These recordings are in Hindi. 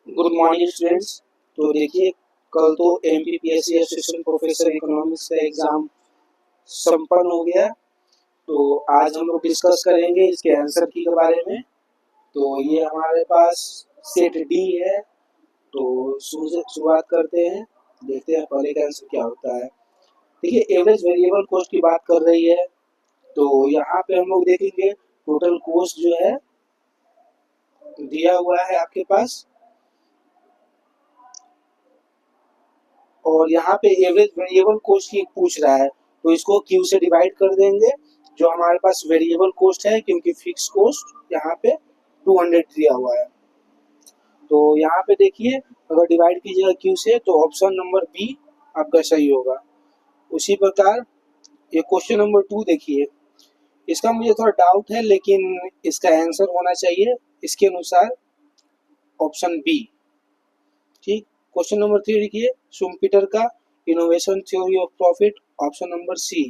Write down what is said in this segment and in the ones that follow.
Good morning students. तो देखिए, कल तो एमपीपीएससी असिस्टेंट प्रोफेसर इकोनॉमिक्स का एग्जाम संपन्न हो गया। तो आज हम लोग डिस्कस करेंगे इसके आंसर की के बारे में। तो ये हमारे पास सेट डी है। तो शुरुआत करते हैं, देखते हैं पहले का आंसर क्या होता है। देखिए, एवरेज वेरिएबल कॉस्ट की बात कर रही है। तो यहाँ पे हम लोग देखेंगे टोटल कॉस्ट जो है दिया हुआ है आपके पास, और यहाँ पे एवरेज वेरिएबल कॉस्ट की पूछ रहा है। तो इसको क्यू से डिवाइड कर देंगे जो हमारे पास वेरिएबल कॉस्ट है, क्योंकि फिक्स कॉस्ट यहाँ पे 200 दिया हुआ है। तो यहाँ पे देखिए, अगर डिवाइड कीजिएगा क्यू से तो ऑप्शन नंबर बी आपका सही होगा। उसी प्रकार ये क्वेश्चन नंबर 2 देखिए, इसका मुझे थोड़ा डाउट है, लेकिन इसका आंसर होना चाहिए इसके अनुसार ऑप्शन बी। ठीक। क्वेश्चन नंबर 3 देखिए, शुम्पीटर का innovation theory of profit, option number C.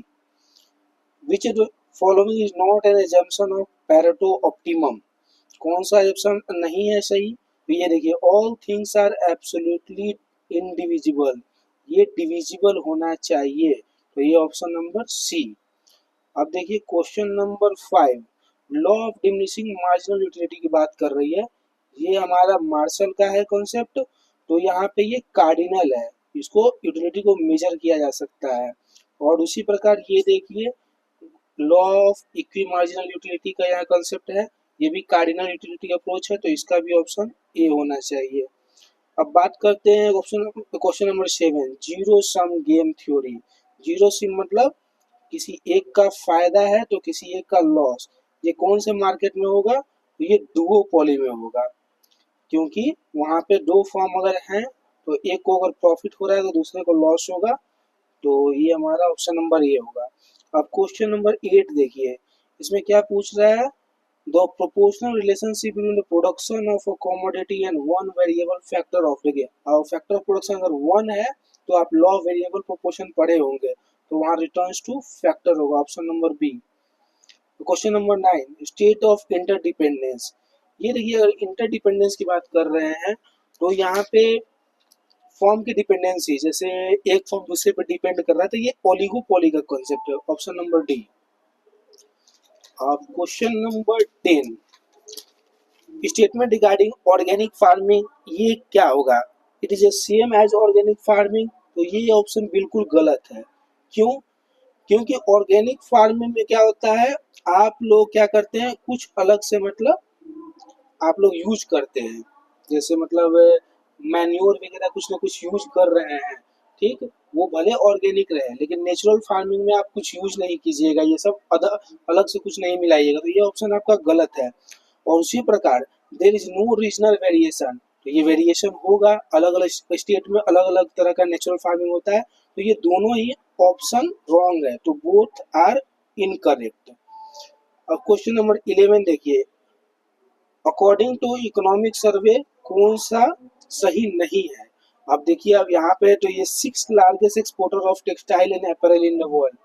Which following is not an assumption of Pareto optimum. कौन सा assumption नहीं है सही? तो ये देखिए, all things are absolutely indivisible, ये डिविजिबल होना चाहिए। तो ये ऑप्शन नंबर सी। अब देखिए question number 5, law of diminishing marginal utility की बात कर रही है। ये हमारा मार्शल का है कॉन्सेप्ट। तो यहाँ पे ये कार्डिनल है, इसको यूटिलिटी को मेजर किया जा सकता है। और उसी प्रकार ये देखिए, law of equi marginal utility का यहाँ कॉन्सेप्ट है, ये भी कार्डिनल यूटिलिटी अप्रोच है। तो इसका भी ऑप्शन ए होना चाहिए। अब बात करते हैं question number 7, zero sum game theory. Zero sum मतलब किसी एक का फायदा है तो किसी एक का लॉस। ये कौन से मार्केट में होगा? तो ये डुओपोली में होगा, क्योंकि वहां पे दो फर्म अगर हैं तो एक को अगर प्रॉफिट हो रहा है तो दूसरे को लॉस होगा। तो ये हमारा ऑप्शन नंबर ए होगा। अब क्वेश्चन नंबर 8 देखिए, इसमें क्या पूछ रहा है? The proportional relationship between the production of a commodity and one variable factor of. देखिए, और फैक्टर ऑफ प्रोडक्शन अगर 1 है तो आप लॉ ऑफ वेरिएबल प्रोपोर्शन पढ़े होंगे, तो वहां रिटर्न्स टू फैक्टर होगा, option number B. Question number 9, state of interdependence. ये देखिए, अगर इंटरडिपेंडेंस की बात कर रहे हैं तो यहाँ पे फॉर्म की डिपेंडेंसी, जैसे एक फॉर्म दूसरे पर डिपेंड कर रहा है, तो ये ओलिगोपोली का कॉन्सेप्ट है, ऑप्शन नंबर डी। अब question number 10, statement regarding organic farming, ये क्या होगा? It is a same as organic farming. तो ये ऑप्शन बिल्कुल गलत है। क्यों? क्योंकि ऑर्गेनिक फार्मिंग में क्या होता है, आप लोग क्या करते हैं, कुछ अलग से मतलब आप लोग यूज करते हैं, जैसे मतलब मैन्योर वगैरह कुछ ना कुछ यूज कर रहे हैं। ठीक, वो भले ऑर्गेनिक रहे, लेकिन नेचुरल फार्मिंग में आप कुछ यूज नहीं कीजिएगा, ये सब अलग से कुछ नहीं मिलाइएगा। तो ये ऑप्शन आपका गलत है। और उसी प्रकार there is no regional variation, तो ये वेरिएशन होगा, अलग अलग स्टेट में अलग अलग तरह का नेचुरल फार्मिंग होता है। तो ये दोनों ही ऑप्शन रॉन्ग है, तो बोथ आर इनकरेक्ट। अब क्वेश्चन नंबर 11 देखिए, अकॉर्डिंग टू इकोनॉमिक सर्वे कौन सा सही नहीं है? अब देखिए, अब यहाँ पे तो ये 6 largest exporter of textile and apparel in the world,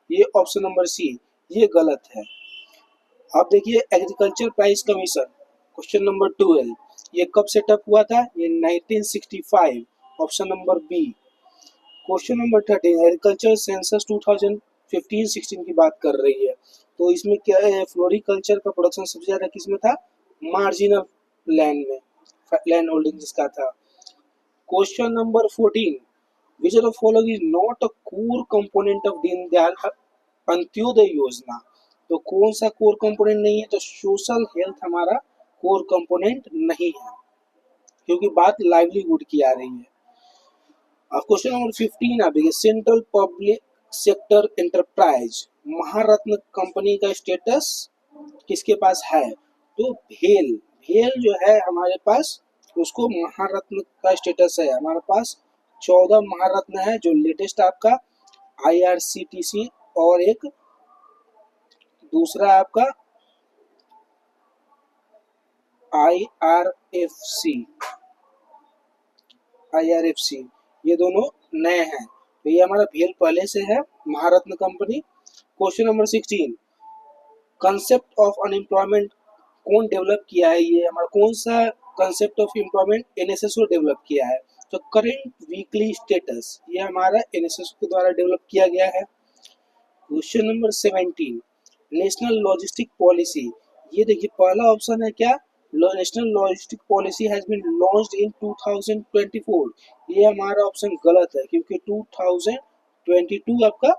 ये ऑप्शन नंबर सी, ये गलत है। अब देखिए, agriculture price commission, question number 12, ये कब सेटअप हुआ था? ये 1965, option number B. Question number 13, agriculture census 2015-16 की बात कर रही है। तो इसमें क्या है, फ्लोरिकल्चर का प्रोडक्शन सबसे ज्यादा किसमें था? मार्जिनल लैंड में, लैंड होल्डिंग जिसका था। Question number 14, which of the following is not a core component of Deendayal Antyodaya योजना। तो कौन सा कोर कंपोनेंट नहीं है? तो सोशल हेल्थ हमारा कोर कंपोनेंट नहीं है, क्योंकि बात लाइवलीहुड की आ रही है। अब क्वेश्चन नंबर 15 आप देखिए, सेंट्रल पब्लिक सेक्टर एंटरप्राइज महारत्न कंपनी का स्टेटस किसके पास है? तो भेल, भेल जो है हमारे पास, उसको महारत्न का स्टेटस है। हमारे पास 14 महारत्न है, जो लेटेस्ट आपका IRCTC और एक दूसरा आपका IRFC, ये दोनों नए हैं। तो ये हमारा भेल पहले से है, Maharatna company. Question number 16, concept of unemployment कौन डेवलप किया है? ये हमारा कौन सा concept of employment NSSO develop किया है। तो करेंट वीकली स्टेटस ये हमारा एनएसएसओ के द्वारा डेवलप किया गया है। Question number 17, national logistic policy. ये देखिए पहला ऑप्शन है क्या, national logistic policy has been launched in 2024। ये हमारा ऑप्शन गलत है क्योंकि 2022 आपका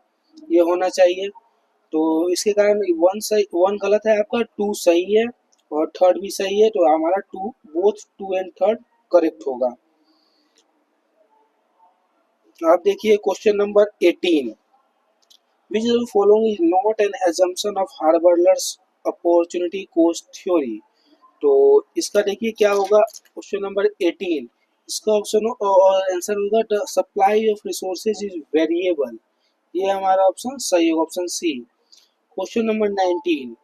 ये होना चाहिए। तो इसके कारण वन सही, वन गलत है आपका, टू सही है और थर्ड भी सही है। तो हमारा two, both two and third correct होगा। आप देखिए question number 18, which of the following is not an assumption of Harvard's opportunity cost theory। तो इसका देखिए क्या होगा, क्वेश्चन नंबर 18, इसका ऑप्शन और आंसर होगा the supply of resources is variable. ये हमारा ऑप्शन सही होगा, option C. Question number 19,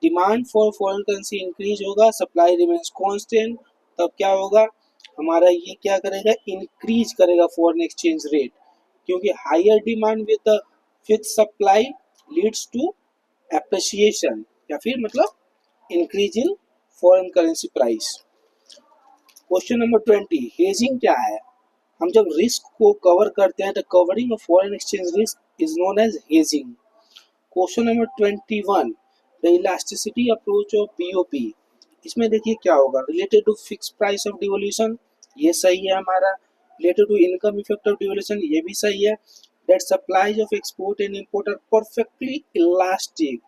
demand for foreign currency increase होगा, सप्लाई रिमेन्स कांस्टेंट, तब क्या होगा हमारा, ये क्या करेगा, इंक्रीज करेगा फॉरेन एक्सचेंज रेट, क्योंकि higher demand with the fix supply leads to appreciation या फिर मतलब increase in foreign currency price. Question number 20, hedging क्या है। हम जब रिस्क को कवर करते हैं तो covering of foreign exchange risk is known as hedging. Question number 21, the elasticity approach of POP. इसमें देखिए क्या होगा, related to fix price of devolution, ये सही है हमारा। Related to income effect of devolution, ये भी सही है। That supplies of export and import are perfectly elastic,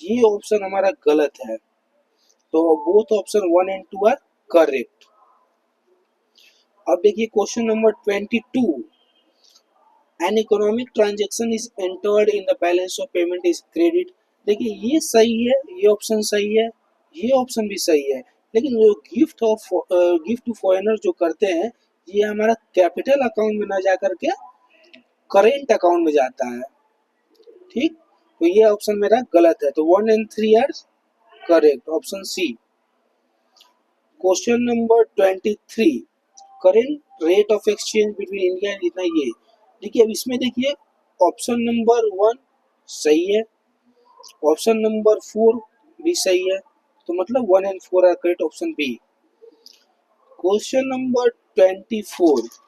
ये ऑप्शन हमारा गलत है। तो both option 1 and 2 are correct. अब देखिए question number 22, an economic transaction is entered in the balance of payment is credit. देखिए ये सही है, ये ऑप्शन सही है, ये ऑप्शन भी सही है, लेकिन जो गिफ्ट टू फॉरेनर जो करते हैं ये हमारा कैपिटल अकाउंट में ना जा करके करेंट अकाउंट में जाता है। ठीक, तो ये ऑप्शन मेरा गलत है। तो 1 and 3 are correct, option C. Question number 23, current rate of exchange between India and इतना, ये देखिए अब इसमें देखिए ऑप्शन नंबर 1 सही है, ऑप्शन नंबर 4 भी सही है, तो मतलब 1 and 4 are correct, option B. Question number 24,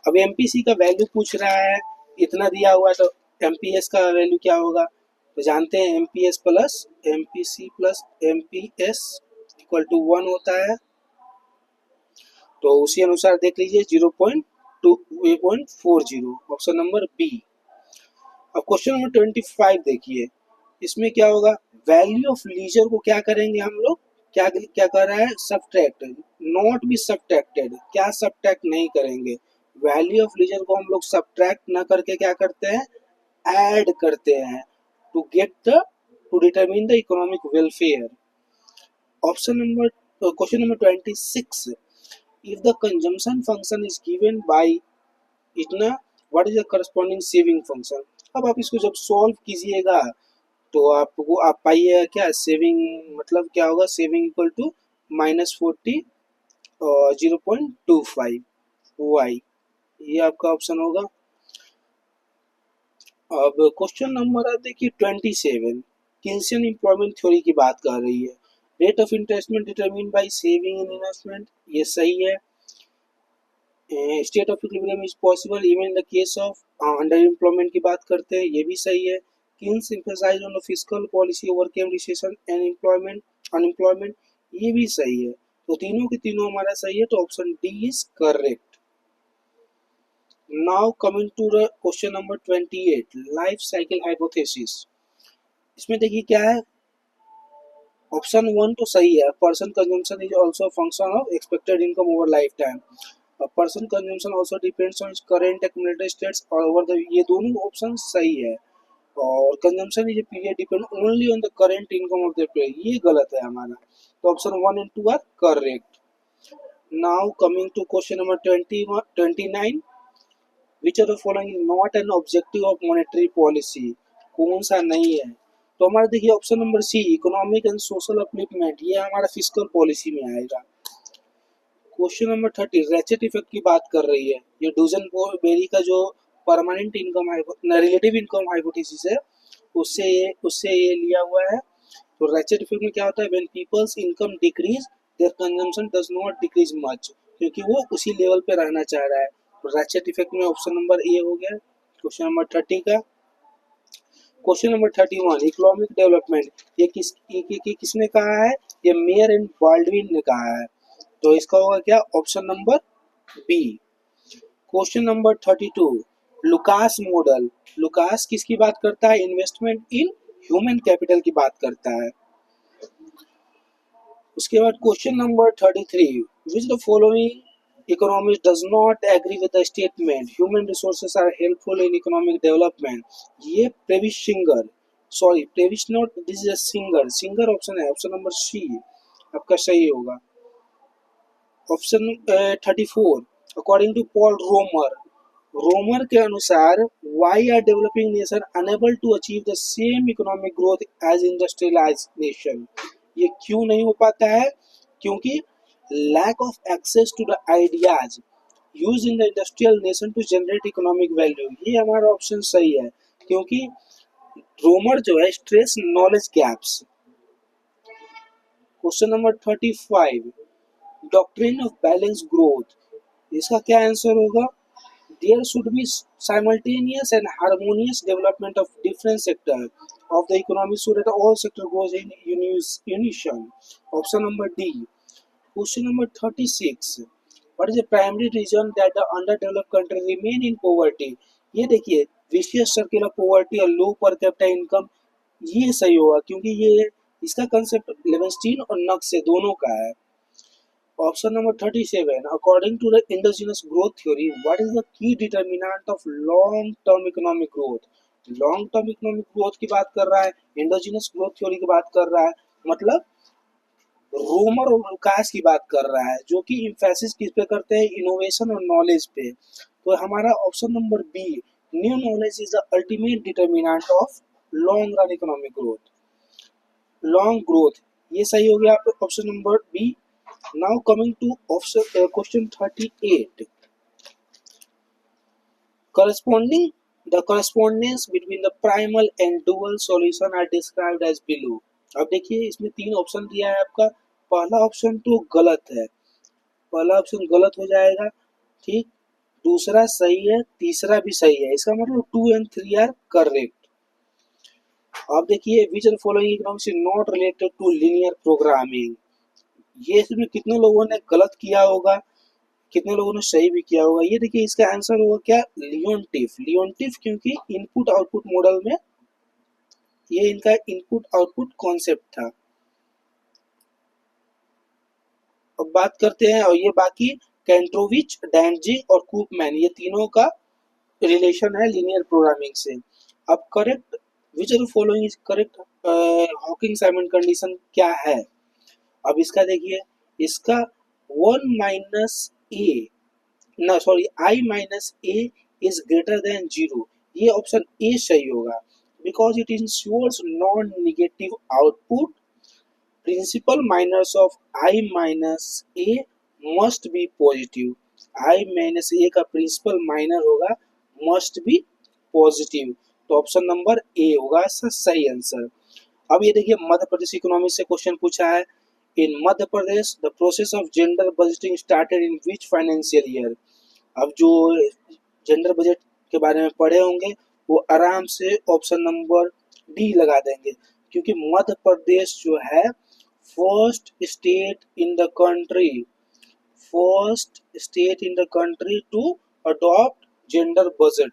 अब एमपीसी का वैल्यू पूछ रहा है, इतना दिया हुआ है तो एमपीएस का वैल्यू क्या होगा, तो जानते हैं MPS plus MPC plus MPS equal to 1 होता है। तो उसी अनुसार देख लीजिए 0.40, ऑप्शन नंबर बी। अब क्वेश्चन नंबर 25 देखिए, इसमें क्या होगा, वैल्यू ऑफ लीजर को क्या करेंगे हम लोग, क्या क्या कर रहा है, सब्ट्रैक्ट, नॉट बी सब्ट्रैक्टेड, क्या सब्ट्रैक्ट नहीं करेंगे, वैल्यू ऑफ लीजर को हम लोग सब्ट्रैक्ट ना करके क्या करते हैं, ऐड करते हैं, to get the, to determine the economic welfare. Option number, question number 26, if the consumption function is given by इतना, what is the corresponding saving function। अब आप इसको जब सॉल्व कीजिएगा तो आपको आप पाइएगा क्या, सेविंग मतलब क्या होगा, सेविंग इक्वल टू -40 और 0.25 वाई, ये आपका ऑप्शन होगा। अब क्वेश्चन नंबर आप देखिए 27, किन्सियन एम्प्लॉयमेंट थ्योरी की बात कर रही है। Rate of interest determine by saving and investment, ये सही है। State of equilibrium is possible even in the case of under employment की बात करते हैं, ये भी सही है। Keynes emphasize on the fiscal policy overcame recession and employment unemployment, ये भी सही है। तो तीनों के तीनों हमारा सही है, तो option D is correct. Now coming to the question number 28, life cycle hypothesis. इसमें देखिए क्या है, ऑप्शन 1 तो सही है, person consumption is also function of expected income over life time. Person consumption also depends on current accumulated states over the, ये दोनों ऑप्शन सही है। और consumption is a period depend only on the current income of the period, ये गलत है हमारा। तो option 1 and 2 are correct. Now coming to question number 29, which of the following is not an objective of monetary policy, कौन सा नहीं है। तो हमारा देखिए option number C, economic and social upliftment, ये हमारा फिस्कल पॉलिसी में आएगा। क्वेश्चन नंबर 30, रेचेट इफेक्ट की बात कर रही है, ये डूजनबेरी का जो permanent income relative income hypothesis है, उससे ये लिया हुआ है। तो रेचेट इफेक्ट में क्या होता है, when people's income decrease their consumption does not decrease much, क्योंकि वो उसी लेवल पे रहना चाह रहा है। तो राचेट इफेक्ट में ऑप्शन नंबर ए हो गया क्वेश्चन नंबर 30 का। क्वेश्चन नंबर 31 इकोनॉमिक डेवलपमेंट, ये किसने कहा है? ये मेयर एंड बाल्डविन ने कहा है। तो इसका होगा क्या? Option number B. Question number 32 Lucas model, Lucas किसकी बात करता है? इन्वेस्टमेंट इन ह्यूमन कैपिटल की बात करता है। उसके बाद question number 33 which the following economist does not agree with the statement human resources are helpful in economic development. ये Prebisch Singer, sorry Prebisch not, this is a Singer, Singer option है, ऑप्शन नंबर सी आपका सही होगा। Option 34 according to Paul Romer, Romer के अनुसार why are developing nation unable to achieve the same economic growth as industrialized nation. ये क्यों नहीं हो पाता है? क्योंकि lack of access to the ideas use in the industrial nation to generate economic value. ये हमारा ऑप्शन सही है, क्योंकि रोमर जो है stress knowledge gaps. Question number 35 doctrine of balance growth, इसका क्या आंसर होगा? There should be simultaneous and harmonious development of different sectors of the economy so that all sector goes in unison. Option number D. Question number 36. What is the primary reason that the underdeveloped country remain in poverty? ये देखिए vicious circle of poverty और low per capita income, ये सही होगा, क्योंकि ये इसका कंसेप्ट लेवेंस्टीन और नक्स से दोनों का है। Option number 37. According to the endogenous growth theory, what is the key determinant of long-term economic growth? Long-term economic growth की बात कर रहा है, endogenous growth theory की बात कर रहा है, मतलब रोमर और लुकास की बात कर रहा है, जो कि इम्फेसिस किस पे करते हैं? इनोवेशन और नॉलेज पे। तो हमारा option number B, new knowledge is the ultimate determinant of long run economic growth, long growth, ये सही हो गया आपका option number B. Now coming to option question 38. The correspondence between the primal and dual solution are described as below. अब देखिए इसमें तीन ऑप्शन दिया है आपका, पहला ऑप्शन तो गलत है, पहला ऑप्शन गलत हो जाएगा, ठीक, दूसरा सही है, तीसरा भी सही है, इसका मतलब 2 and 3 आर करेक्ट। अब देखिए which of following economics is not related to linear programming, ये इसमें कितने लोगों ने गलत किया होगा, कितने लोगों ने सही भी किया होगा? ये देखिए इसका आंसर होगा क्या? लियोनटिफ, लियोनटिफ, क्योंकि इनपुट आउटपुट मॉडल में ये इनका इनपुट आउटपुट कॉन्सेप्ट था। अब बात करते हैं, और ये बाकी कैंट्रोविच, डैंजिग और कूपमैन, ये तीनों का रिलेशन है लीनियर प्रोग्रामिंग से। अब correct which of the following is correct Hawking Simon condition क्या है? अब इसका देखिए, इसका 1 माइनस ए, ना sorry I minus A is greater than 0, ये ऑप्शन ए सही होगा, because it insures non negative output. Principal minus of I minus A must be positive, I minus A का प्रिंसिपल माइनर होगा, मस्ट बी पॉजिटिव। तो ऑप्शन नंबर ए होगा इसका सही आंसर। अब ये देखिए मध्य प्रदेश इकोनॉमी से क्वेश्चन पूछा है, in Madhya Pradesh the process of gender budgeting started in which financial year. अब जो जेंडर बजट के बारे में पढ़े होंगे वो आराम से ऑप्शन नंबर डी लगा देंगे, क्योंकि मध्य प्रदेश जो है first state in the country, first state in the country to adopt gender budget.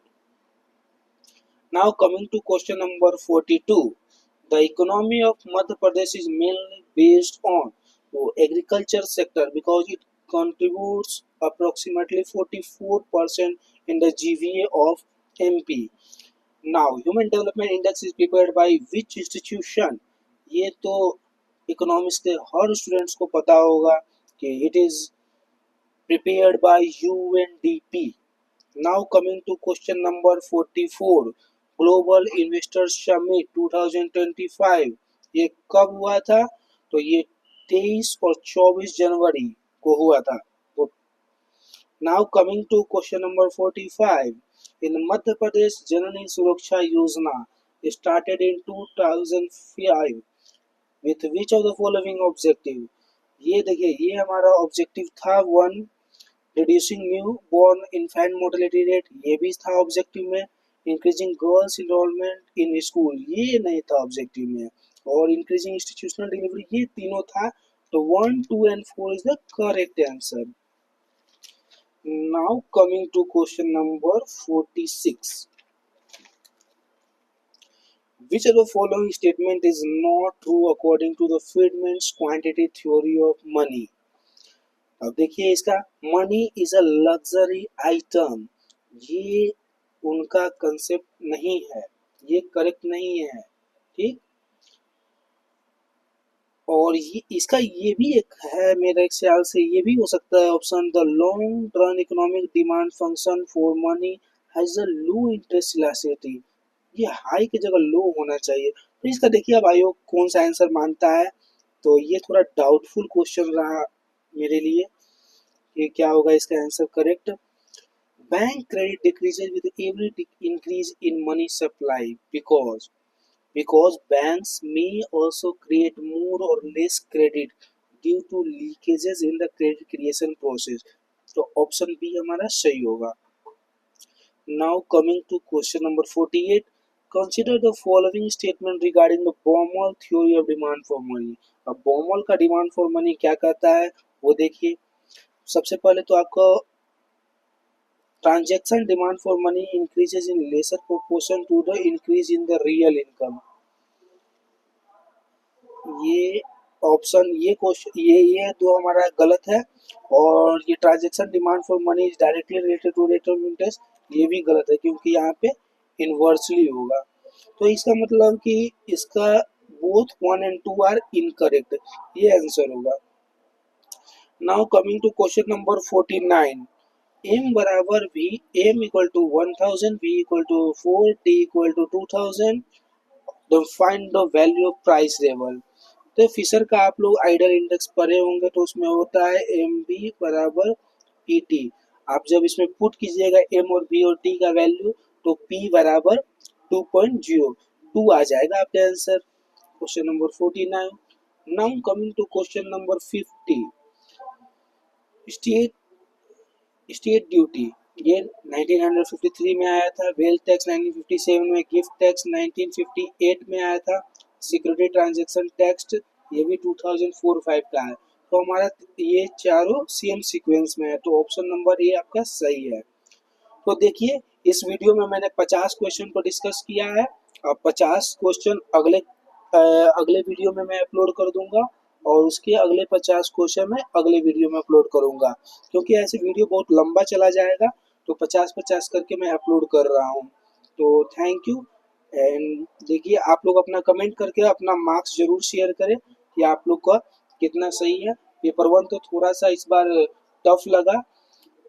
Now coming to question number 42, the economy of Madhya Pradesh is mainly based on agriculture sector because it contributes approximately 44% in the GVA of MP. Now, Human Development Index is prepared by which institution? ये तो इकोनॉमिक्स के हर स्टूडेंट्स को पता होगा कि it is prepared by UNDP. Now coming to question number 44, global investor summit 2025 ये कब हुआ था? तो ये 23 और 24 जनवरी को हुआ था। तो now coming to question number 45, in Madhya Pradesh Janani Suraksha Yojana started in 2005 with which of the following objective. ये देखिए, ये हमारा ऑब्जेक्टिव था one, reducing new born infant mortality rate, ये भी था ऑब्जेक्टिव में। Increasing girls enrolment in school, ये नहीं था ऑब्जेक्टिव में। और इंक्रीजिंग इंस्टीट्यूशनल डिलीवरी, ये तीनों था। तो 1, 2 and 4 is the correct answer. Now coming to question number 46, which of the following statement is not true according to the Friedman's quantity theory of money? अब देखिए इसका, money is a luxury item, ये उनका कंसेप्ट नहीं है, ये करेक्ट नहीं है, ठीक। और ये इसका ये भी एक है मेरे ख्याल से, ये भी हो सकता है option, the long term economic demand function for money has a low interest elasticity, ये हाई की जगह लो होना चाहिए। तो इसका देखिए अब आयोग कौन सा आंसर मानता है। तो ये थोड़ा डाउटफुल क्वेश्चन रहा मेरे लिए, ये क्या होगा इसका answer correct. Bank credit decreases with every increase in money supply because banks may also create more or less credit due to leakages in the credit creation process। तो ऑप्शन बी हमारा सही होगा। Now coming to question number 48, consider the following statement regarding the Baumol theory of demand for money। अब Baumol का डिमांड फॉर मनी क्या कहता है वो देखिए। सबसे पहले तो आपको transaction demand for money increases in lesser proportion to the increase in the real income. ये ऑप्शन, ये क्वेश्चन, ये दो हमारा गलत है। और ये transaction demand for money is directly related to rate of interest, ये भी गलत है क्योंकि यहाँ पे इनवर्सली होगा। तो इसका मतलब कि इसका बोथ 1 and 2 आर इनकरेक्ट, ये आंसर होगा। Now coming to question number 49, M बराबर V, M equal to 1000, V equal to 4, T equal to 2000, तो find the value of price level. तो फिशर का आप लोग आइडल इंडेक्स पढ़े होंगे, तो उसमें होता है एम बी बराबर पी टी। आप जब इसमें पुट कीजिएगा एम और बी और टी का वैल्यू, तो पी बराबर 2.02 आ जाएगा आपका answer. Question number 49। Now coming to question number 50, state state duty, ये 1953 में आया था, वेल्थ टैक्स 1957 में, गिफ्ट टैक्स 1958 में आया था, सिक्योरिटी ट्रांजैक्शन टैक्स ये भी 2004-5 का है। तो हमारा ये चारों सेम सीक्वेंस में है, तो ऑप्शन नंबर ए आपका सही है। तो देखिए इस वीडियो में मैंने 50 क्वेश्चन को डिस्कस किया है, और 50 क्वेश्चन अगले वीडियो में मैं अपलोड कर दूंगा, और उसके अगले 50 क्वेश्चन मैं अगले वीडियो में अपलोड करूंगा, क्योंकि ऐसे वीडियो बहुत लंबा चला जाएगा, तो 50-50 करके मैं अपलोड कर रहा हूँ। तो थैंक यू। एंड देखिए आप लोग अपना कमेंट करके अपना मार्क्स जरूर शेयर करें कि आप लोग का कितना सही है। पेपर वन तो थोड़ा सा इस बार टफ लगा,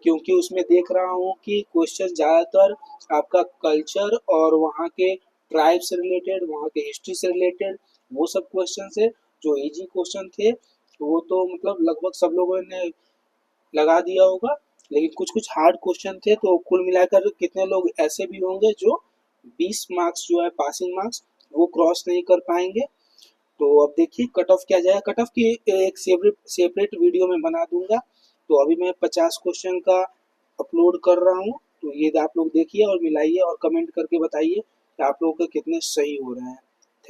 क्योंकि उसमें देख रहा हूँ कि क्वेश्चन ज़्यादातर आपका कल्चर और वहाँ के ट्राइब से रिलेटेड, वहाँ के हिस्ट्री से रिलेटेड, वो सब क्वेश्चन है। जो इजी क्वेश्चन थे वो तो मतलब लगभग सब लोगों ने लगा दिया होगा, लेकिन कुछ कुछ हार्ड क्वेश्चन थे। तो कुल मिलाकर कितने लोग ऐसे भी होंगे जो 20 मार्क्स जो है पासिंग मार्क्स वो क्रॉस नहीं कर पाएंगे। तो अब देखिए कट ऑफ क्या जाएगा, कट ऑफ की एक सेपरेट वीडियो में बना दूंगा। तो अभी मैं 50 क्वेश्चन का अपलोड कर रहा हूँ, तो ये आप लोग देखिए और मिलाइए और कमेंट करके बताइए कि आप लोगों के कितने सही हो रहे हैं।